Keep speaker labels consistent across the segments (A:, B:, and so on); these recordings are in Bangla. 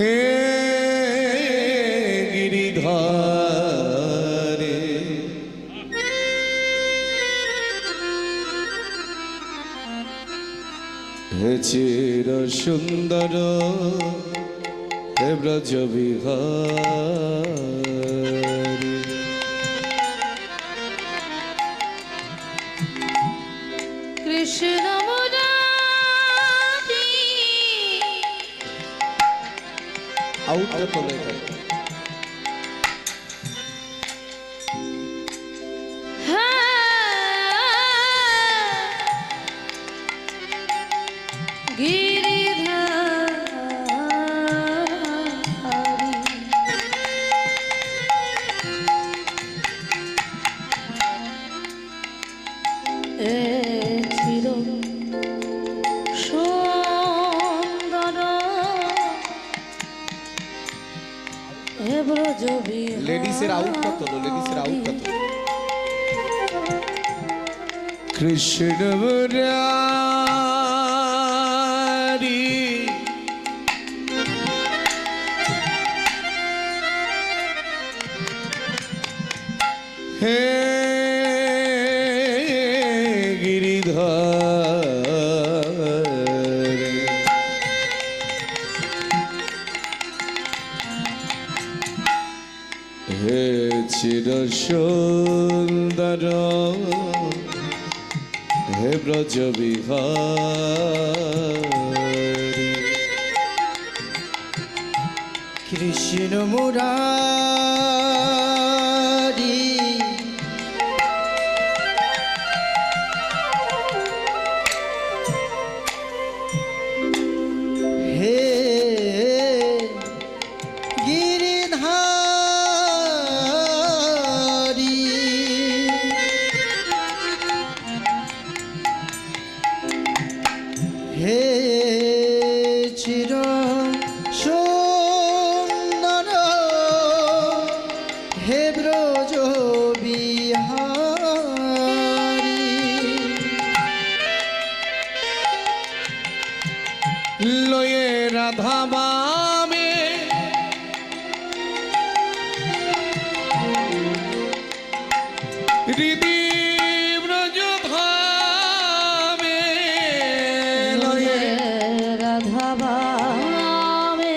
A: হে গিরিধারে হে চির সুন্দর হে ব্রজ বিহারী
B: কৃষ্ণ
A: আউটটা তোলে লেডিসের আউটটা তোলো লেডিসের আউটটা তোলো কৃষ্ণ মুরারি হে গিরিধারে হে চির সুন্দর হে ব্রজ বিহারী
C: কৃষ্ণ মুরারি হে গিরিধারী হে চির সুন্দর হে ব্রজ বিহারী
A: লয়ে রাধা বামে হৃদি ব্রজ ধামে লয়ে
B: রাধাবামে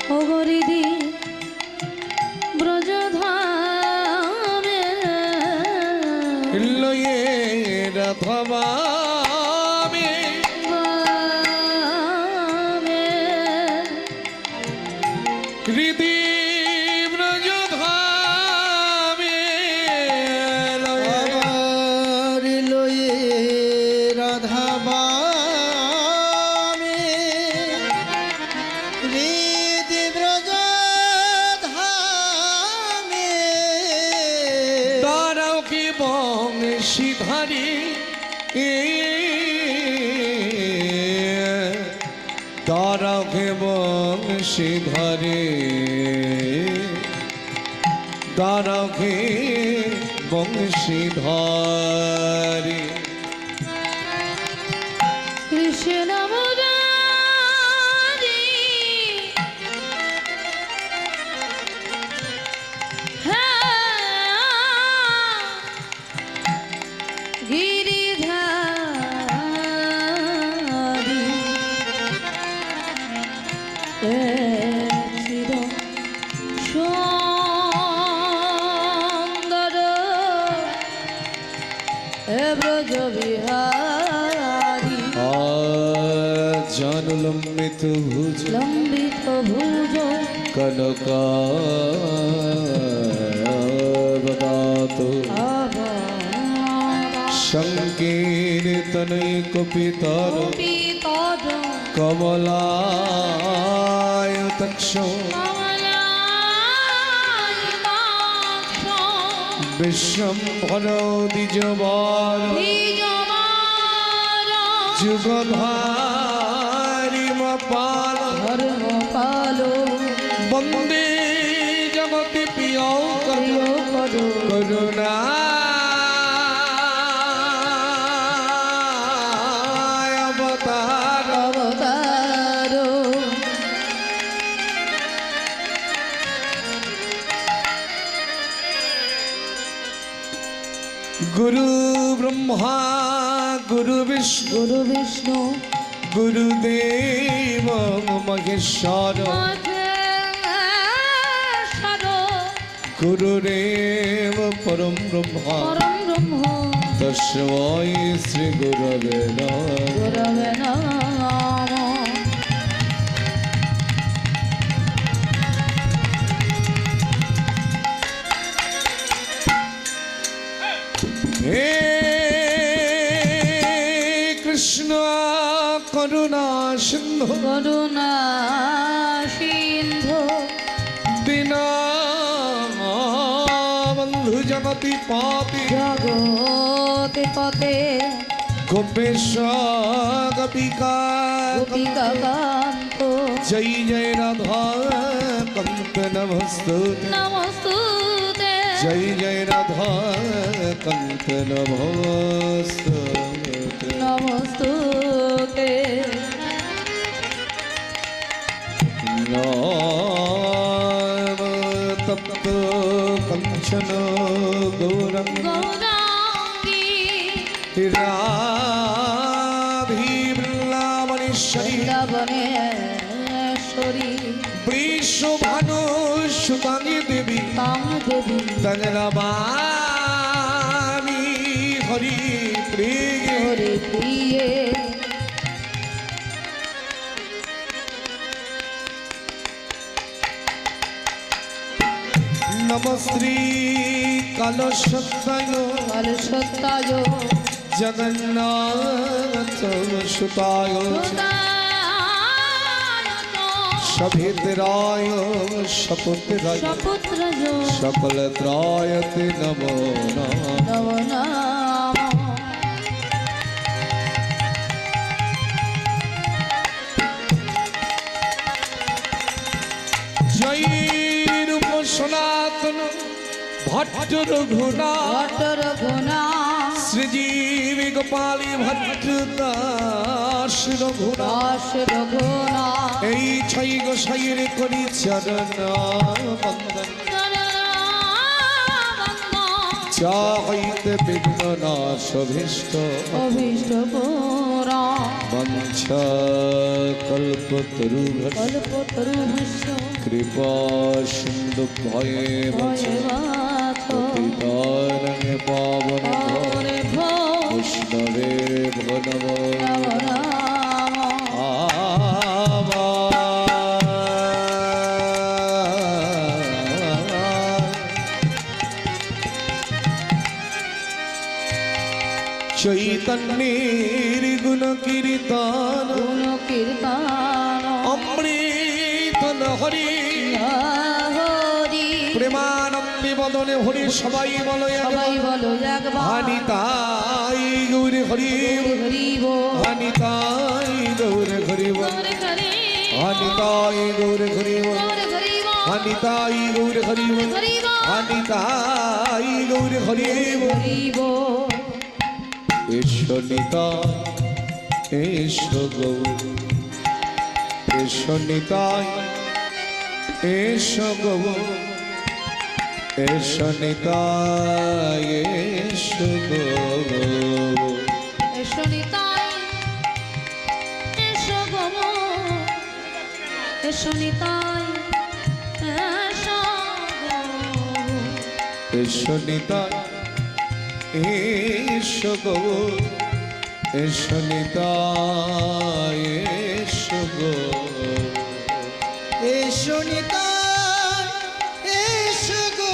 B: ও গরিদি ব্রজধামে
A: লয়ে রাধা বামে হৃদি ব্রজ ধামে লয়ে
C: আবার লয়ে রাধা বামে হৃদি ব্রজ ধামে
A: তারাও কি বংশীধারী তারাও কি বংশীধারী তারাও কি বংশীধারী
B: কৃষ্ণ মুরারি গিরিধারী চির সুন্দর হে ব্রজ বিহারী
A: জান লম্বিত ভুজ
B: লম্বিত ভুজ
A: কনকাবদাত সংকীর্তনৈকপিতর কমলায়তক্ষ বিশ্বম্ভর দ্বিজবার যুগধারি মপাল বন্দে জগতি প্রিয় করুণা অবতার গুরু ব্রহ্মা গুরু বিষ্ণু
B: গুরু বিষ্ণু
A: গুরুদেব মহেশ্বর
B: মহেশ্বর
A: গুরুরেব পরম ব্রহ্মা
B: পরম ব্রহ্ম
A: তস্मै শ্রী গুরবে নমঃ।
B: গুরবে নমঃ।
A: হে কৃষ্ণ করুণা সিন্ধু
B: করুণা সিন্ধু
A: দীনবন্ধু জগতি পতি
B: জগতে পতে
A: গোপেশ গোপিকা
B: গোপিকা কান্ত
A: জয় জয় রাধা কান্ত নমস্তুতে
B: নমস্তুতে
A: জয় জয় রাধা কান্ত নমস্তুতে
B: নমস্তুতে
A: নাম তপ্ত কাঞ্চন গৌরঙ্গ
B: গৌরাঙ্গী
A: রাধি বৃন্দাবনেশ্বরী
B: বৃন্দাবনেশ্বরী
A: বৃষভানু সুতাঙ্গী দেবী
B: কাম দেবী
A: তন্নবামি হরি প্রিয়
B: হরে প্রিয়ে
A: নমস্ত্রী কালসত্তায়
B: কাল সত্যায়
A: জগন্নাথ সুতায় সভিতরায় সপুত্রায়
B: সপুত্র
A: সকল ত্রায়তে নমো নমঃ।
B: নব নাম
A: জয় রূপ সনাতন ভট্ট রঘুনা
B: ভট্ট রঘুনা
A: শ্রীজীব গোপালী ভট্ট দাস রঘুনা
B: দাস রঘুনা
A: এই ছয় গোসাইয়ের করি চরণ বন্দন যা হইতে বিঘ্ন নাশ ভীষ্ট
B: অভীষ্ট পুরা
A: বঞ্ছ কল্পতরুভ্য
B: কল্পতরু ভস্য
A: কৃপা সিন্ধু ভয়ে
B: ভয়ে বাথ
A: পতিতানং পাবন
B: হরে ভো
A: বৈষ্ণবে ভো নমঃ।
B: নব নাম
A: চৈতন্যের গুণ কীর্তন
B: গুণ কীর্তন
A: অমৃত হরি
B: হরি
A: প্রেমানন্দে বদনে হরি সবাই বলো
B: সবাই বলো একবার
A: হানিতাই গৌরে হরি
B: হরি বো
A: হানিতাই গৌরে হরি
B: গৌরে হরি
A: হানিতাই গৌরে হরি
B: গৌরে হরি বো
A: হানিতাই গৌরে হরি
B: হরি বো
A: হানিতাই গৌরে হরি
B: হরি বো
A: এসো নিতা এসো গৌর এসো নিতাই এসো গৌর এসো নিতাই এসো গৌর
B: এসো নিতাই এসো গো এসো নিতাই এসো গো
A: এসো নিতাই এসো গৌর এসো নিতাই এসো গৌর
C: এসো নিতাই এসো গো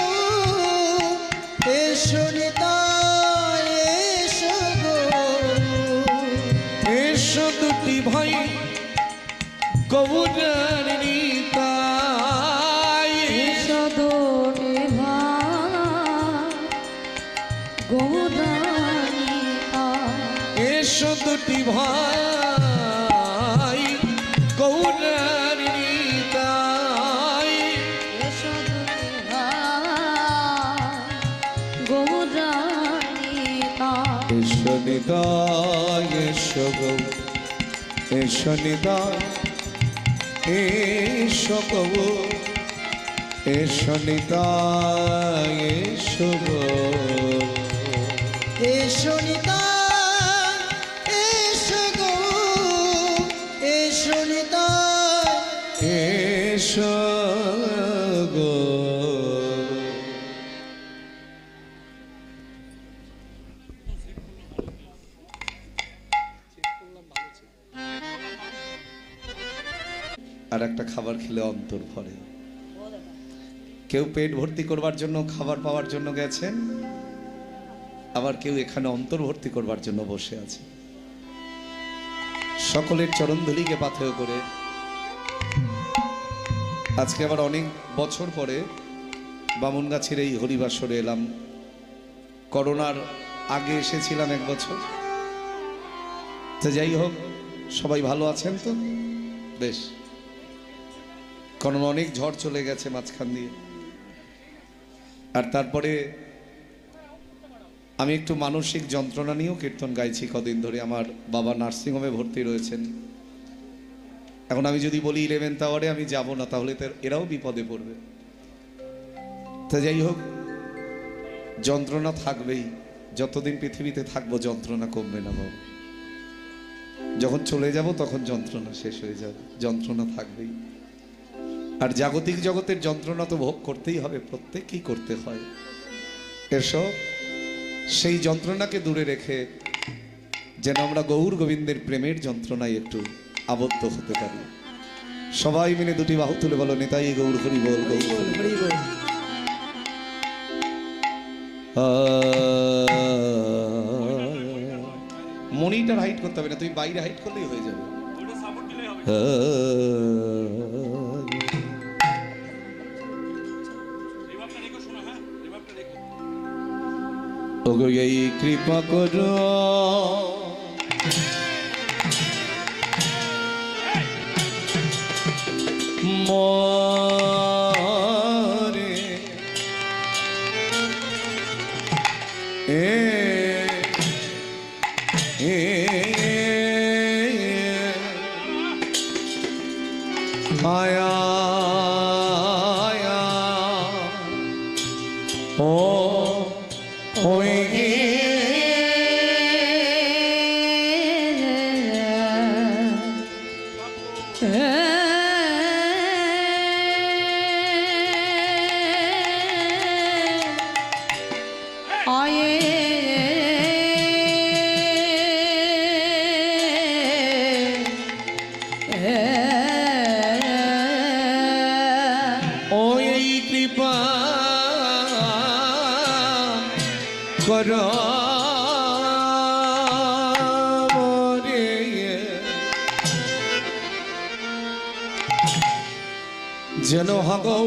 C: এসো নিতাই এসো গো
A: এসো দুটি ভাই গৌরের নিতাই
B: এসো দোটে ভাই গৌরানিতা
A: এসো দুটি ভাই গৌরের নিতাই
B: এসো দোটে ভাই গৌরানিতা
A: এসো নিতাই এসো গৌ এসো নিতাই এসো গৌ এসো নিতাই এসো গৌ
C: এসো নিতাই এসো গো এসো নিতাই
A: এসো গো। আর একটা খাবার খেলে অন্তর ভরে। কেউ পেট ভর্তি করবার জন্য খাবার পাওয়ার জন্য গেছেন, আবার কেউ এখানে অন্তর ভর্তি করবার জন্য বসে আছে। সকলের চরণধুলিকে পাথেয় করে আজকে আবার অনেক বছর পরে বামুনগাছির এই হরিবাসরে এলাম। করোনার আগে এসেছিলাম এক বছর। তো যাই হোক, সবাই ভালো আছেন তো? বেশ, কারণ অনেক ঝড় চলে গেছে মাঝখান দিয়ে। আর তারপরে আমি একটু মানসিক যন্ত্রণা নিয়েও কীর্তন গাইছি কদিন ধরে। আমার বাবা নার্সিংহোমে ভর্তি রয়েছেন। এখন আমি যদি বলি 11th আওয়ারে আমি যাব না, তাহলে তো এরাও বিপদে পড়বে। তো যাই হোক, যন্ত্রণা থাকবেই। যতদিন পৃথিবীতে থাকবো যন্ত্রণা কমবে না বাবা। যখন চলে যাব তখন যন্ত্রণা শেষ হয়ে যাবে, যন্ত্রণা থাকবেই। আর জাগতিক জগতের যন্ত্রণা তো ভোগ করতেই হবে, প্রত্যেককেই করতে হয়। এসব সেই যন্ত্রণাকে দূরে রেখে যেন আমরা গৌর গোবিন্দের প্রেমের যন্ত্রণায় একটু আবদ্ধ হতে পারি। সবাই মিলে দুটি বাহু তুলে বলো, নিতাই গৌর হরি বল, গৌর হরি বল। মনিটার হাইট করতে হবে না, তুমি বাইরে হাইট করলেই হয়ে যাবে। ওগো এই কৃপা করো মরে মায়া ও ওই ওই কৃপা করো রে, যেন হাগো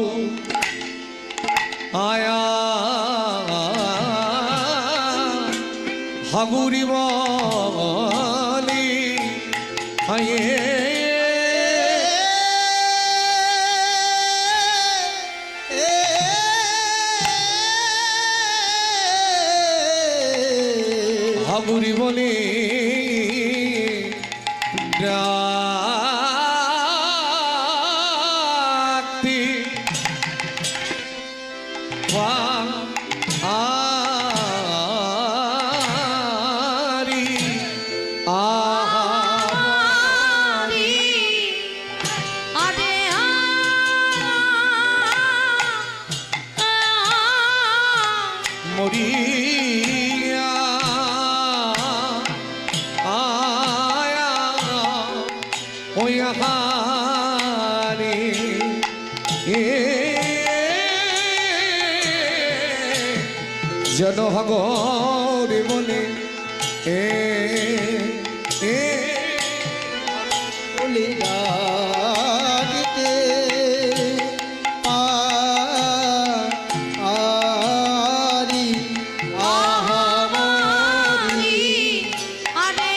A: আয়া হাগুরি বলি হায়ে হাগুরি বলি ডাকতি আরি আহারি
B: আরে
A: মরিয়া আয়া ওই হারি যেন হগরে বলে
C: বলি ডাকতে আরি আহারি
B: আরে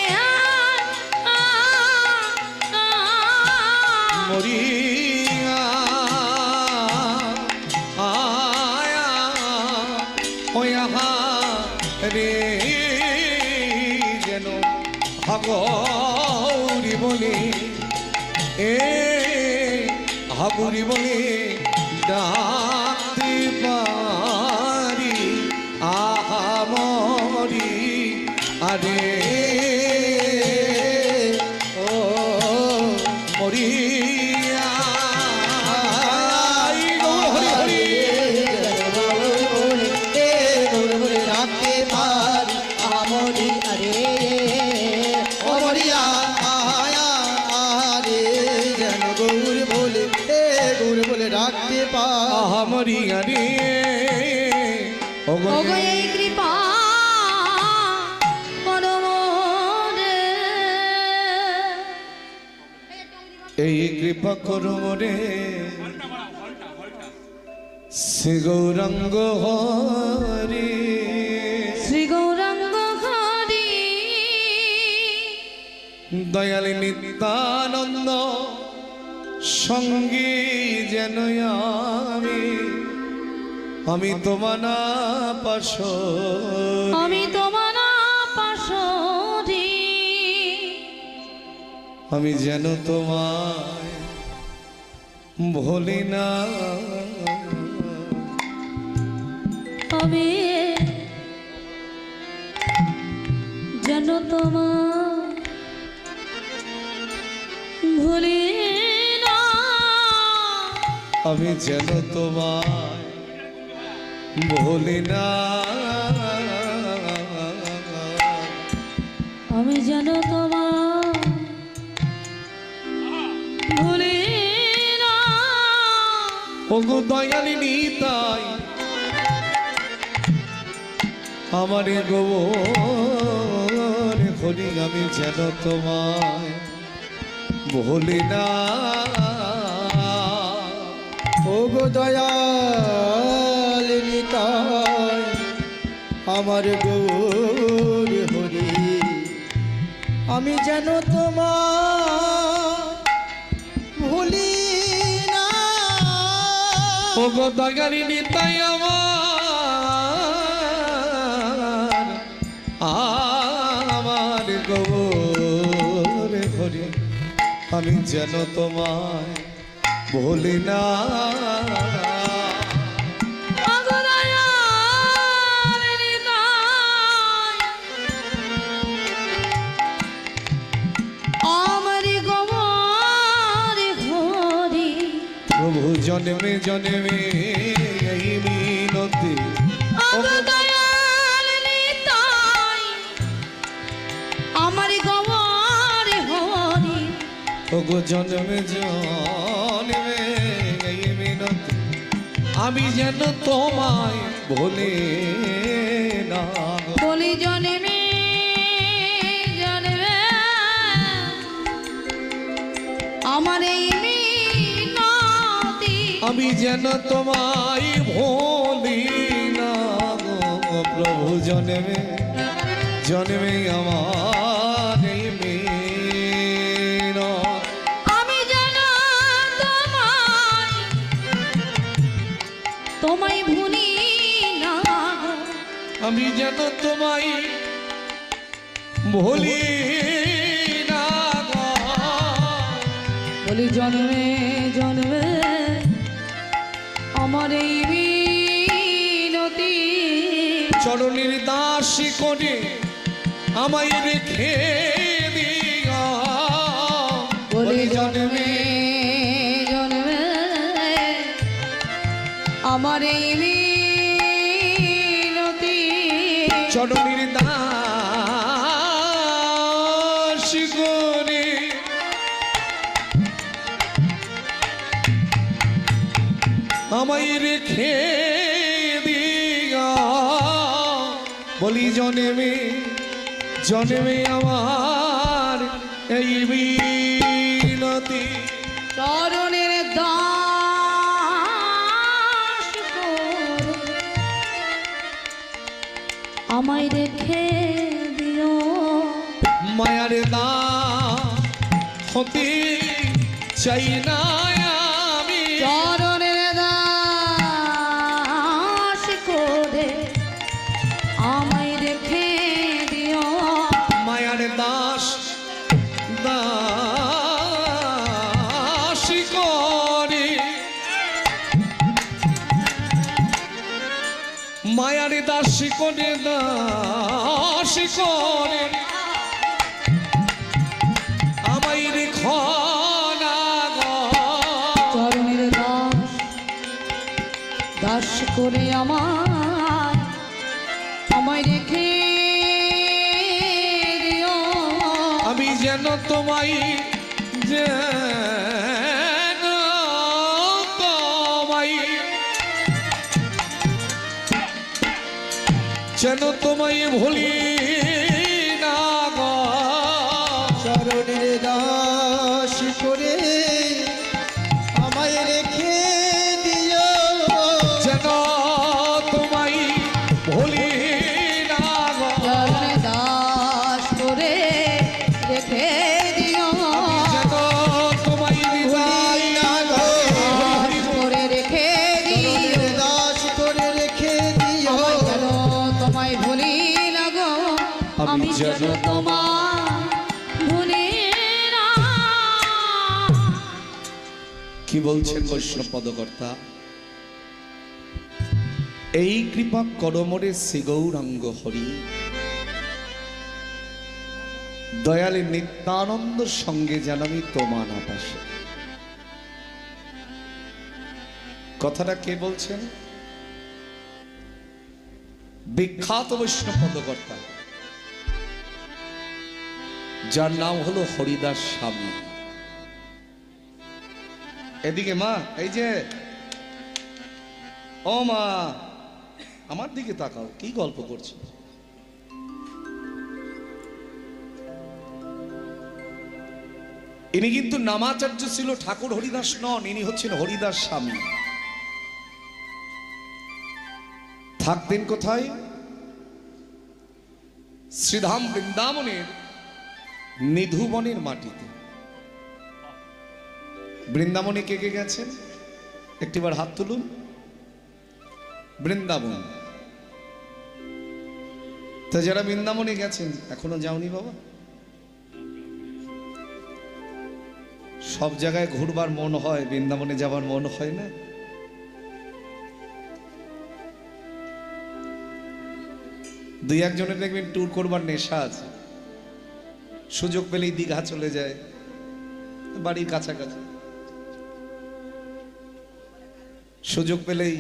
A: মরিয়া আয়া ওই হারে যেন হাগরি বলে হাগুরি বলে ডাকতে পারি আহা মরি আরে ও মরিয়া হরি হরি
C: রাখতে পারি আমরি আরে ও মরিয়া আরে যেন গৌর বলে রাখতে পারি
A: আহা মরিয়া রে ও গো
B: ওগো এই কৃপা করো রে
A: এই কৃপা করো রে শ্রী গৌরাঙ্গ হরি
B: শ্রী গৌরাঙ্গ হরি
A: দয়াল নিত্যানন্দ সঙ্গী যেন আমি তোমার পাশ
B: আমি তোমার পাশরি
A: আমি যেন তোমায় ভুলি না
B: আমি যেন তোমার ভুলি না
A: আমি যেন তোমায় ভুলি না
B: আমি যেন তোমার ভুলি না
A: ওগো দয়ালি নিতাই আমার গোবর হরি আমি যেন তোমায় ভুলি না
C: ও গো দয়াল নিতাই আমার গৌর হরি আমি যেন তোমার ভুলি না
A: ওগো দয়ালি নিতাই আমার গোবর হরি আমি যেন তোমায় ভুলি না
B: ওগো দয়াল নিতাই আমার গোবর হরি
A: প্রভু জন্মে জন্মে এই মিনতি
B: ওগো দয়াল নিতাই আমার গোবর হরি
A: ওগো জন্মে জন্মে এই মিনতি আমি যেন তোমায় ভুলি না
B: বলি জন্মে জন্মে আমার এই মিনতি
A: আমি যেন তোমায় ভুলি না গো প্রভু জন্মে জন্মে আমার এই মিনতি
B: আমি যেন তোমায় ভুলি না গো।
A: আমি যেন তোমায় ভুলি না গো।
B: বলি জন্মে জন্মে আমার এই মিনতি
A: চরণের দাসী করে আমায় রেখে দিও
B: বলি জন্মে জন্মে আমার এই মিনতি
A: চরণের দাসী করে আমায় রেখে দিও বলি জন্মে জন্মে আমার এই মিনতি
B: চরণের দাস করে আমায় রেখে দিও
A: মায়ার দাস হতে চাই না আমি
B: চরণের দাস করে আমায় রেখে দিও
A: মায়ার দাস দাসী করে মায়ার দাস দাস করে আমায় রেখো না গো।
B: চরণের দাস করে আমায় রেখে দিও।
A: আমি যেন তোমায় যেন তোমায় ভুলি না গো।
C: চরণের দাস করে আমায় রেখে দিও।
A: যেন তোমায় ভুলি না গো।
B: চরণের দাস করে রেখে দিও।
A: যেন তোমায়
C: ভুলি না গো।
B: দাস করে রেখে দিও।
C: চরণের দাস করে রেখে দিও।
B: আমায় যেন তোমায় ভুলি না গো। আমি যেন তোমায় ভুলি না।
A: কি বলছেন বৈষ্ণব পদকর্তা? এই কৃপা করমরে শ্রী গৌরাঙ্গ হরি দয়ালে নিত্যানন্দ সঙ্গে যেন আমি তোমা না পাশে। কথাটা কে বলছেন? বিখ্যাত বৈষ্ণব পদকর্তা, যার নাম হলো হরিদাস স্বামী। এদিকে মা, এই যে ও মা, আমার দিকে তাকাও, কি গল্প করছো? ইনি কিন্তু নামাচার্য ছিল, ঠাকুর হরিদাস নন, ইনি হচ্ছেন হরিদাস স্বামী। থাকতেন কোথায়? শ্রীধাম বৃন্দাবনের নিধুবনের মাটিতে। বৃন্দাবনে কে কে গেছেন? একটিবার হাত তুলুন। বৃন্দাবন, তা যারা বৃন্দাবনে গেছেন এখনো যাওনি বাবা? সব জায়গায় ঘুরবার মন হয়, বৃন্দাবনে যাবার মন হয় না? দুই একজনের দেখবেন ট্যুর করবার নেশা আছে, সুযোগ পেলেই দীঘা চলে যায়, বাড়ির কাছাকাছি। সুযোগ পেলেই,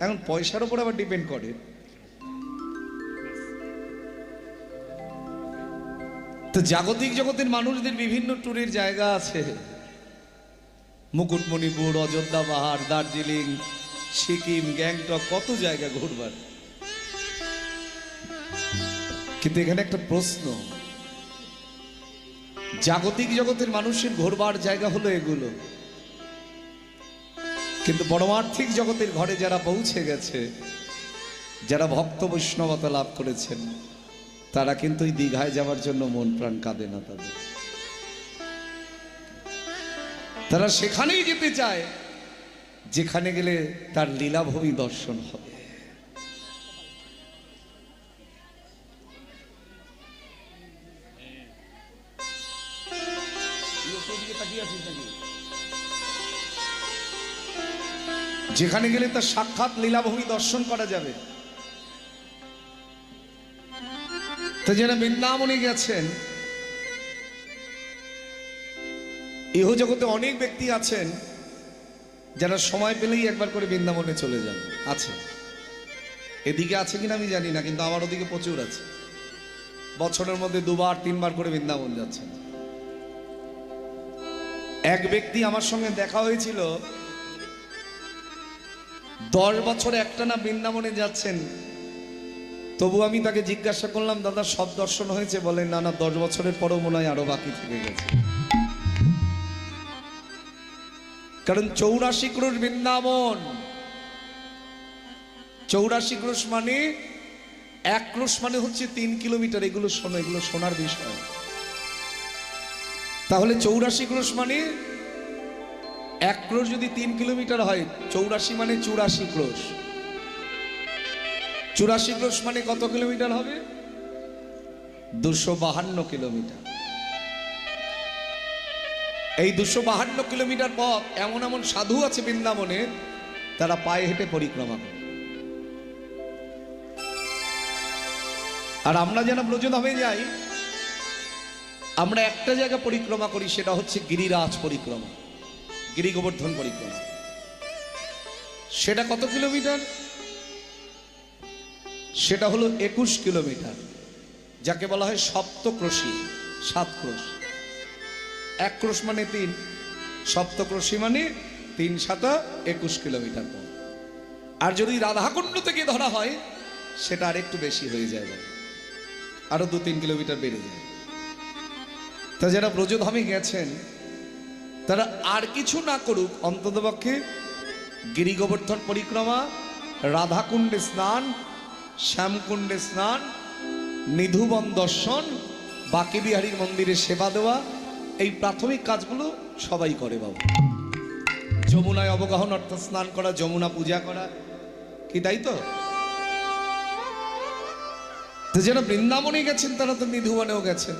A: এখন পয়সার উপর আবার ডিপেন্ড করে। তো জাগতিক জগতের মানুষদের বিভিন্ন ট্যুরের জায়গা আছে, মুকুটমণিপুর, অযোধ্যা পাহাড়, দার্জিলিং, সিকিম, গ্যাংটক, কত জায়গা ঘুরবার। কিন্তু এখানে একটা প্রশ্ন, জাগতিক জগতের মানুষের ঘোরবার জায়গা হলো এগুলো, কিন্তু পরমার্থিক জগতের ঘরে যারা পৌঁছে গেছে, যারা ভক্ত বৈষ্ণবতা লাভ করেছেন, তারা কিন্তু এই দীঘায় যাওয়ার জন্য মন প্রাণ কাঁদে না তাদের। তারা সেখানেই যেতে চায় যেখানে গেলে তার লীলাভূমি দর্শন হবে। যেখানে গেলে তার সাক্ষাৎ লীলাভূমি দর্শন করা যাবে। তো যারা বৃন্দাবনে গেছেন, ইহ জগতে অনেক ব্যক্তি আছেন যারা সময় পেলেই একবার করে বৃন্দাবনে চলে যান, আছে। এদিকে আছে কিনা আমি জানি না, কিন্তু আমার ওদিকে প্রচুর আছে। বছরের মধ্যে 2বার 3বার করে বৃন্দাবন যাচ্ছেন। এক ব্যক্তি আমার সঙ্গে দেখা হয়েছিল, 10 বছর একটানা বৃন্দাবনে যাচ্ছেন। তবু আমি তাকে জিজ্ঞাসা করলাম, দাদা সব দর্শন হয়েছে? বলেন না, 10 বছরের পরও মনে হয় আরো বাকি থেকে গেছে। কারণ 84 ক্রোশ বৃন্দাবন, 84 ক্রোশ মানে 1 ক্রোশ মানে হচ্ছে 3 কিলোমিটার। এগুলো শোনো, এগুলো শোনার বিষয়। তাহলে 84 ক্রোশ মানে 1 ক্রোশ যদি 3 কিলোমিটার হয়, 84 মানে 84 ক্রোশ। 84 ক্রোশ মানে কত কিলোমিটার হবে? 252 কিলোমিটার। এই 252 কিলোমিটার পথ এমন এমন সাধু আছে বৃন্দাবনে, তারা পায়ে হেঁটে পরিক্রমা করে। আর আমরা যারা ব্রজধামে যাই, আমরা একটা জায়গা পরিক্রমা করি, সেটা হচ্ছে গিরিরাজ পরিক্রমা, গিরি গোবর্ধন পরিক্রমা। সেটা কত কিলোমিটার? সেটা হলো 21 কিলোমিটার, যাকে বলা হয় সপ্তক্রোশী, 7 ক্রোশ। 1 ক্রোশ মানে 3, সপ্তক্রোশী মানে 3 7 21 কিলোমিটার পর। আর যদি রাধাকুণ্ড থেকে ধরা হয়, সেটা আর একটু বেশি হয়ে যায়, আরো 2-3 কিলোমিটার বেড়ে যায়। তা যারা ব্রজধামে গেছেন, তারা আর কিছু না করুক, অন্ততপক্ষে গিরি গোবর্ধন পরিক্রমা, রাধাকুণ্ডে স্নান, শ্যামকুণ্ডে স্নান, নিধুবন দর্শন, বাঁকে বিহারীর মন্দিরে সেবা দেওয়া, এই প্রাথমিক কাজগুলো সবাই করে বাবু। যমুনায় অবগাহন অর্থাৎ স্নান করা, যমুনা পূজা করা, কি তাই তো? তো যারা বৃন্দাবনে গেছেন, তারা তো নিধুবনেও গেছেন।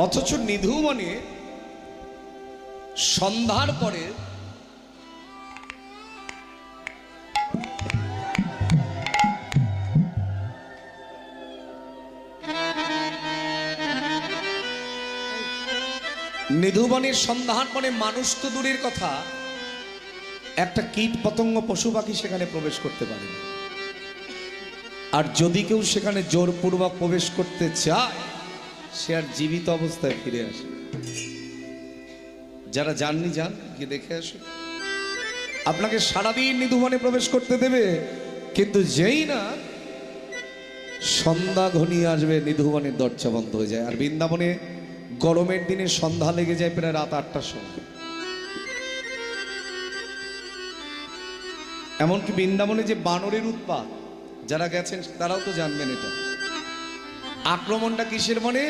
A: অথচ নিধুবনে সন্ধ্যার পরে নিধুবনের সন্ধ্যার পরে মানুষ তো দূরের কথা, একটা কীট পতঙ্গ পশু পাখি সেখানে প্রবেশ করতে পারে না। আর যদি কেউ সেখানে জোরপূর্বক প্রবেশ করতে চায়, সে আর জীবিত অবস্থায় ফিরে আসে। যারা যাননি যান, গিয়ে দেখে আসুন। আপনাকে সারাদিন নিধুবনে প্রবেশ করতে দেবে, কিন্তু যেই না সন্ধ্যা ঘনিয়ে আসবে, নিধুবনের দরজা বন্ধ হয়ে যায়। আর বৃন্দাবনে গরমের দিনে সন্ধ্যা লেগে যায় প্রায় রাত 8টার সময়। এমনকি বৃন্দাবনে যে বানরের উৎপাত, যারা গেছেন তারাও তো জানবেন এটা। আক্রমণটা কিসের? মানে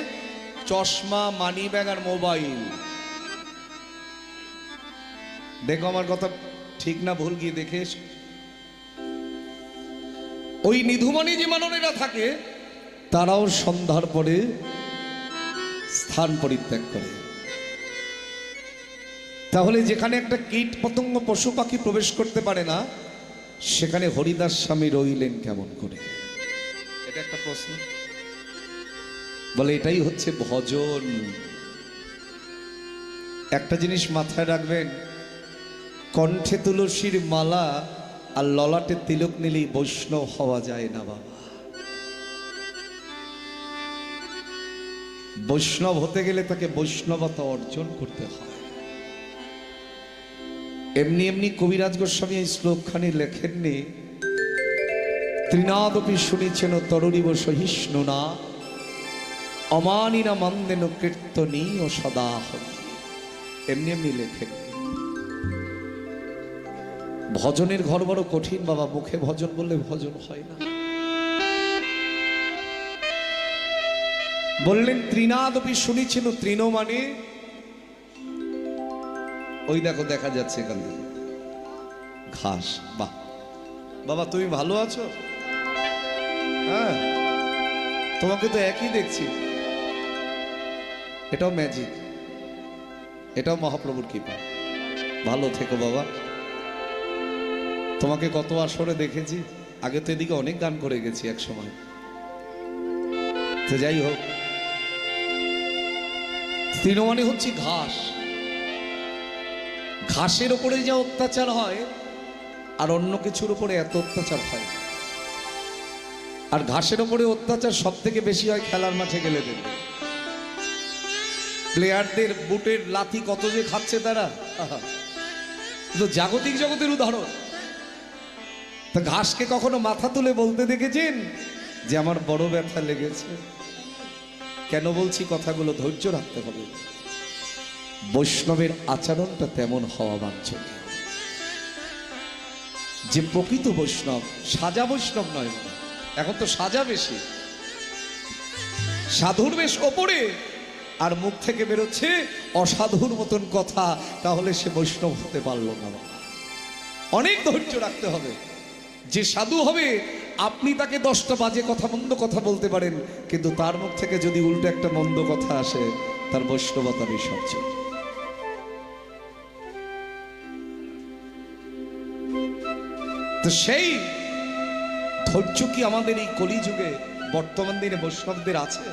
A: চশমা, মানি ব্যাগ আর মোবাইল। দেখো আমার কথা ঠিক না ভুল, গিয়ে দেখে এসো। ওই নিধুমণি যে মাননেরা থাকে, তারাও সন্ধ্যার পরে স্থান পরিত্যাগ করে। তাহলে যেখানে একটা কীট পতঙ্গ পশু পাখি প্রবেশ করতে পারে না, সেখানে হরিদাস স্বামী রইলেন কেমন করে? এটা একটা প্রশ্ন। বলে এটাই হচ্ছে ভজন। একটা জিনিস মাথায় রাখবেন, কণ্ঠে তুলসীর মালা আর ললাটে তিলক নিলেই বৈষ্ণব হওয়া যায় না বাবা। বৈষ্ণব হতে গেলে তাকে বৈষ্ণবতা অর্জন করতে হয়। এমনি এমনি কবিরাজ গোস্বামী এই শ্লোকখানি লেখেননি, ত্রিনাদপি শুনেছেন তরুরিব সহিষ্ণু না, অমানিনা মন্দেন কীর্তনী ও সদা হরি। এমনি এমনি লেখেন। ভজনের ঘর বড় কঠিন বাবা, মুখে ভজন বললে ভজন হয় না। বললেন ত্রিনাদপি শুনেছেন, তৃণ মানে ওই দেখো দেখা যাচ্ছে এখান থেকে ঘাস। বাহ বাবা, তুমি ভালো আছো? হ্যাঁ, তোমাকে তো একই দেখছি। এটাও ম্যাজিক, এটাও মহাপ্রভুর কৃপা। ভালো থেকো বাবা। তোমাকে কত আসরে দেখেছি, আগে তো এদিকে অনেক গান করে গেছি এক সময়। তো যাই হোক, তৃণ মানে হচ্ছে ঘাস। ঘাসের উপরে যা অত্যাচার হয়, আর অন্য কিছুর উপরে এত অত্যাচার হয়। আর ঘাসের উপরে অত্যাচার সব থেকে বেশি হয় খেলার মাঠে গেলে দেখবে। প্লেয়ারদের বুটের লাথি কত যে খাচ্ছে তারা, তো জাগতিক জগতের উদাহরণ। তা ঘাসকে কখনো মাথা তুলে বলতে দেখেছেন যে আমার বড় ব্যথা লেগেছে? কেন বলছি কথাগুলো? ধৈর্য রাখতে হবে। বৈষ্ণবের আচরণটা তেমন হওয়া বাঞ্ছনীয়। যে প্রকৃত বৈষ্ণব, সাজা বৈষ্ণব নয়। এখন তো সাজা বেশি, সাধুর বেশ ওপরে, আর মুখ থেকে বেরোচ্ছে অসাধুর মতন কথা। তাহলে সে বৈষ্ণব হতে পারলো না বাবা। অনেক ধৈর্য রাখতে হবে। যে সাধু হবে আপনি তাকে 10টা বাজে কথা মন্দ কথা বলতে পারেন, কিন্তু তার মুখ থেকে যদি উল্টো একটা মন্দ কথা আসে, তার বৈষ্ণবতা বিসর্জন। তো সেই ধৈর্য কি আমাদের এই কলিযুগে বর্তমান দিনে বৈষ্ণবদের আছে?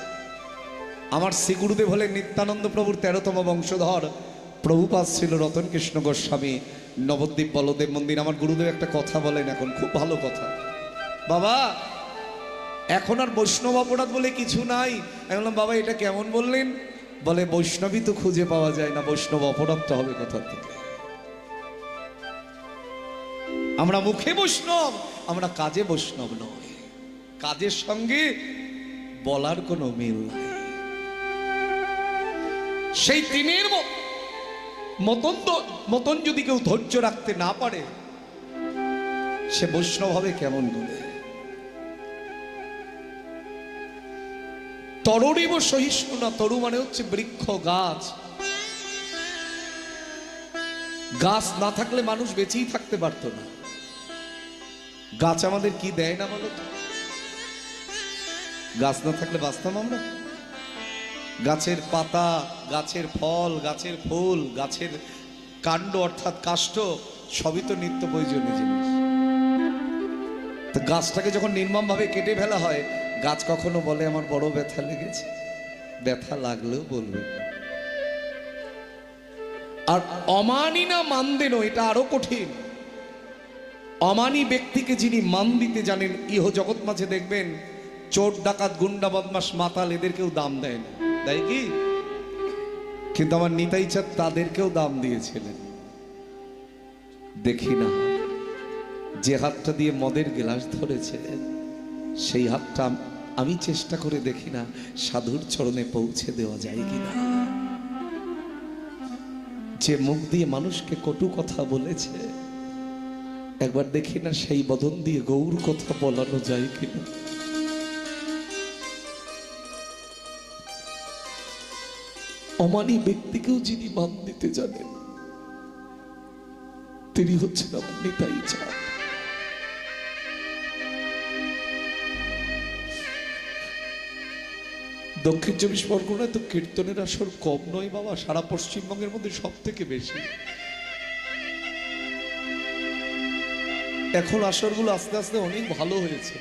A: আমার শ্রী গুরুদেব হলেন নিত্যানন্দ প্রভুর 13তম বংশধর, প্রভুপাদ ছিল রতন কৃষ্ণ গোস্বামী, নবদ্বীপ বলদেব মন্দির। আমার গুরুদেব একটা কথা বলেন এখন, খুব ভালো কথা। বাবা, এখন আর বৈষ্ণব অপরাধ বলে কিছু নাই। আমি বললাম, বাবা এটা কেমন বললেন? বলে, বৈষ্ণবই তো খুঁজে পাওয়া যায় না, বৈষ্ণব অপরাধটা হবে কোথা থেকে? আমরা মুখে বৈষ্ণব, আমরা কাজে বৈষ্ণব নয়। কাজের সঙ্গে বলার কোনো মিল নাই। সেই দিনের মতন যদি কেউ ধৈর্য রাখতে না পারে, সে বৈষ্ণব হবে কেমন করে? তরুরিব সহিষ্ণু না, তরু মানে হচ্ছে বৃক্ষ, গাছ। গাছ না থাকলে মানুষ বেঁচেই থাকতে পারতো না। গাছ আমাদের কি দেয় না বলো তো? গাছ না থাকলে বাঁচতাম আমরা? গাছের পাতা, গাছের ফল, গাছের ফুল, গাছের কাণ্ড অর্থাৎ কাষ্ঠ সবই তো নিত্য প্রয়োজনীয় জিনিস। তো গাছটাকে যখন নির্মমভাবে কেটে ফেলা হয়, গাছ কখনো বলে আমার বড় ব্যথা লেগেছে? ব্যথা লাগলেও বলবে। আর অমানি না মান দেন, এটা আরো কঠিন। অমানি ব্যক্তিকে যিনি মান দিতে জানেন, ইহ জগৎ মাঝে দেখবেন চোর ডাকাত গুন্ডা বদমাস মাতাল এদেরকেও দাম দেয় না, তাই কি? কিন্তু আমার নিতাই চাঁদ তাদেরকেও দাম দিয়েছিলেন। দেখি না, যে হাতটা দিয়ে মদের গ্লাস ধরেছে, সেই হাতটা আমি চেষ্টা করে দেখি না সাধুর চরণে পৌঁছে দেওয়া যায় কিনা। যে মুখ দিয়ে মানুষকে কটু কথা বলেছে, একবার দেখি না সেই বদন দিয়ে গৌর কথা বলানো যায় কিনা। অমানি ব্যক্তিকেও যিনি মান দিতে জানেন, তিনি হচ্ছেন আমার নিতাই চাঁদ। দক্ষিণ 24 পরগনায় তো কীর্তনের আসর কম নয় বাবা, সারা পশ্চিমবঙ্গের মধ্যে সব থেকে বেশি। এখন আসরগুলো আস্তে আস্তে অনেক ভালো হয়েছে,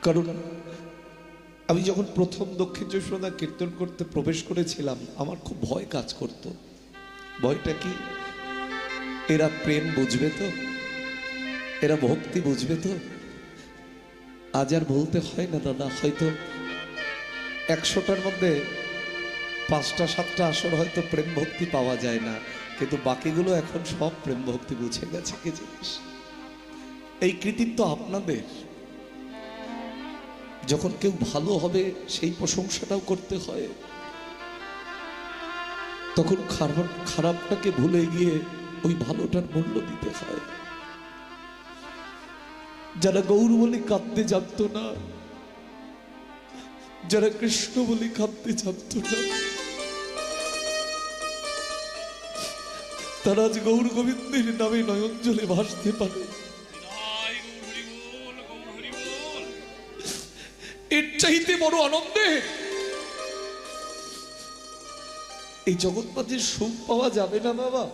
A: কারণ আমি যখন প্রথম দক্ষিণ 24 পরগনায় কীর্তন করতে প্রবেশ করেছিলাম, আমার খুব ভয় কাজ করত। ভয়টা কি? এরা প্রেম বুঝবে তো? এরা ভক্তি বুঝবে তো? আজ আর বলতে হয় না দাদা, হয়তো 100টার মধ্যে 5টা 7টা আসর হয়তো প্রেম ভক্তি পাওয়া যায় না, কিন্তু বাকিগুলো এখন সব প্রেম ভক্তি বুঝে গেছে। কি জিনিস? এই কৃতিত্ব আপনাদের। যখন কেউ ভালো হবে সেই প্রশংসাটাও করতে হয়, তখন খারাপটাকে ভুলে গিয়ে ওই ভালোটার মূল্য দিতে হয়। যারা গৌর বলে কাঁদতে জানতো না, যারা কৃষ্ণ বলে কাঁদতে জানতো না, তারা আজ গৌর গোবিন্দের নামে নয়ন জলে ভাসতে পারে। এর চাইতে বড় আনন্দের এই জগৎ মাঝে সুখ পাওয়া যাবে না বাবা।